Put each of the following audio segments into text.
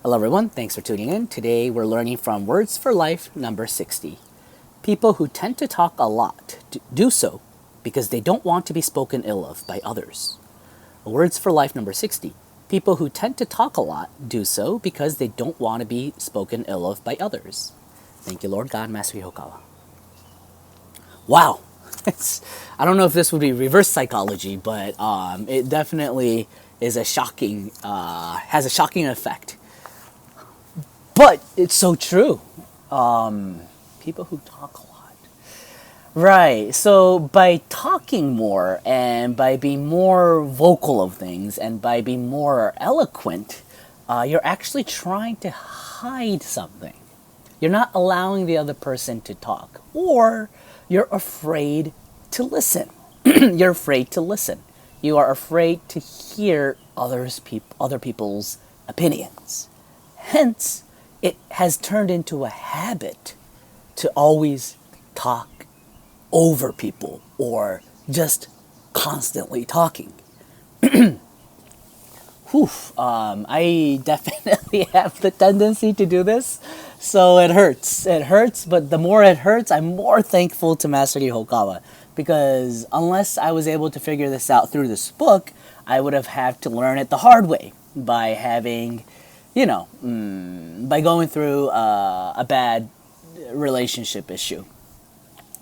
Hello, everyone. Thanks for tuning in. Today we're learning from Words for Life number 60. People who tend to talk a lot do so because they don't want to be spoken ill of by others. Words for Life number 60. People who tend to talk a lot do so because they don't want to be spoken ill of by others. Thank you, Lord God, Master Okawa. Wow. I don't know if this would be reverse psychology, but it definitely is has a shocking effect. But it's so true. People who talk a lot. Right. So by talking more and by being more vocal of things and by being more eloquent, you're actually trying to hide something. You're not allowing the other person to talk, or you're afraid to listen. You're afraid to listen. You are afraid to hear other people's opinions. Hence, it has turned into a habit to always talk over people or just constantly talking. I definitely have the tendency to do this, so it hurts. It hurts, but the more it hurts, I'm more thankful to Master Ryuho, because unless I was able to figure this out through this book, I would have had to learn it the hard way by having, by going through a bad relationship issue.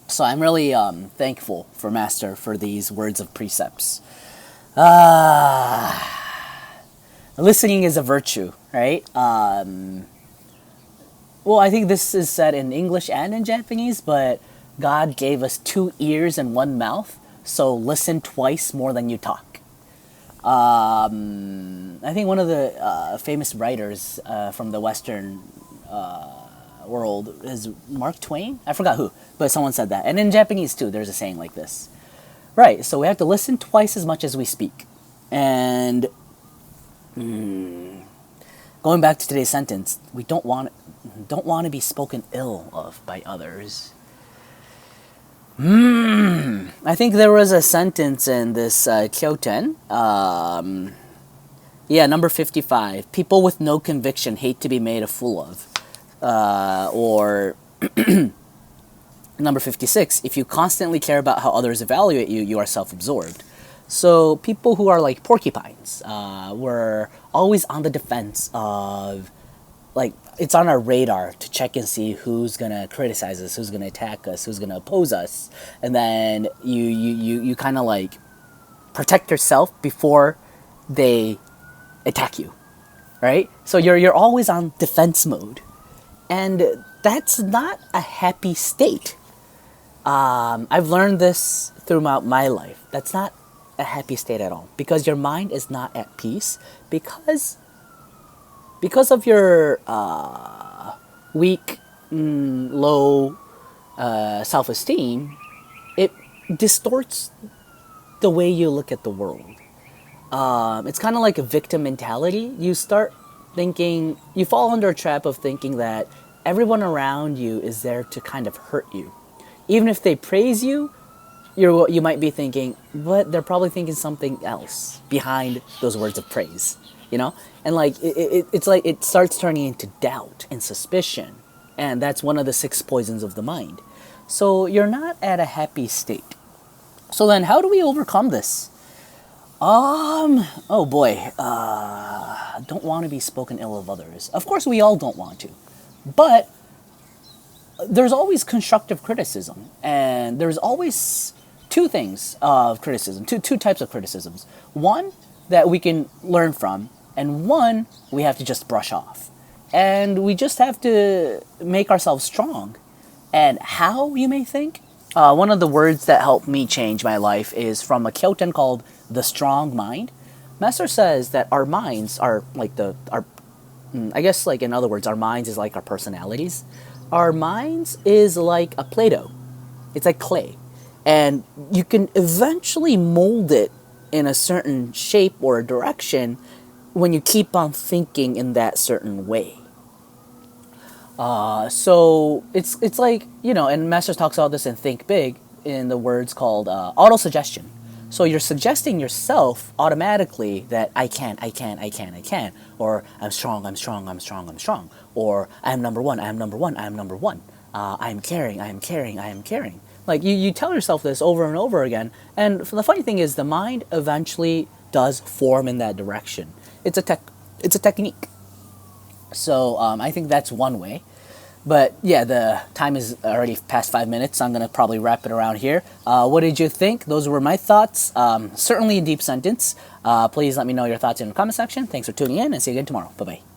So I'm really thankful for Master for these words of precepts. Listening is a virtue, right? Well, I think this is said in English and in Japanese, but God gave us 2 ears and 1 mouth, so listen twice more than you talk. I think one of the famous writers from the Western world is Mark Twain. I forgot who, but someone said that. And in Japanese too, there's a saying like this. Right, so we have to listen twice as much as we speak. And going back to today's sentence, we don't want to be spoken ill of by others. I think there was a sentence in this Kyoten. Number 55. People with no conviction hate to be made a fool of. Or number 56. If you constantly care about how others evaluate you, you are self-absorbed. So people who are like porcupines, were always on the defense of, like, it's on our radar to check and see who's gonna criticize us, who's gonna attack us, who's gonna oppose us, and then you kind of like protect yourself before they attack you, right? So you're always on defense mode, and that's not a happy state. I've learned this throughout my life. That's not a happy state at all, because your mind is not at peace because of your weak, low self-esteem. It distorts the way you look at the world. It's kind of like a victim mentality. You start thinking, you fall under a trap of thinking that everyone around you is there to kind of hurt you. Even if they praise you, you might be thinking, but they're probably thinking something else behind those words of praise, And like it's like it starts turning into doubt and suspicion, and that's one of the 6 poisons of the mind. So you're not at a happy state. So then, how do we overcome this? Oh boy, don't want to be spoken ill of others. Of course, we all don't want to, but there's always constructive criticism, and there's always 2 things of criticism, two types of criticisms. One that we can learn from, and one we have to just brush off. And we just have to make ourselves strong. And how, you may think? One of the words that helped me change my life is from a Kyoten called The Strong Mind. Master says that our minds are like I guess, like, in other words, our minds is like our personalities. Our minds is like a Play-Doh. It's like clay. And you can eventually mold it in a certain shape or direction when you keep on thinking in that certain way. So it's like, and Master talks about this in Think Big in the words called auto-suggestion. So you're suggesting yourself automatically that I can, or I'm strong, or I am number one, I am caring. Like you tell yourself this over and over again, and the funny thing is the mind eventually does form in that direction. It's a technique. So I think that's one way. But yeah, the time is already past 5 minutes, so I'm going to probably wrap it around here. What did you think? Those were my thoughts. Certainly a deep sentence. Please let me know your thoughts in the comment section. Thanks for tuning in, and see you again tomorrow. Bye-bye.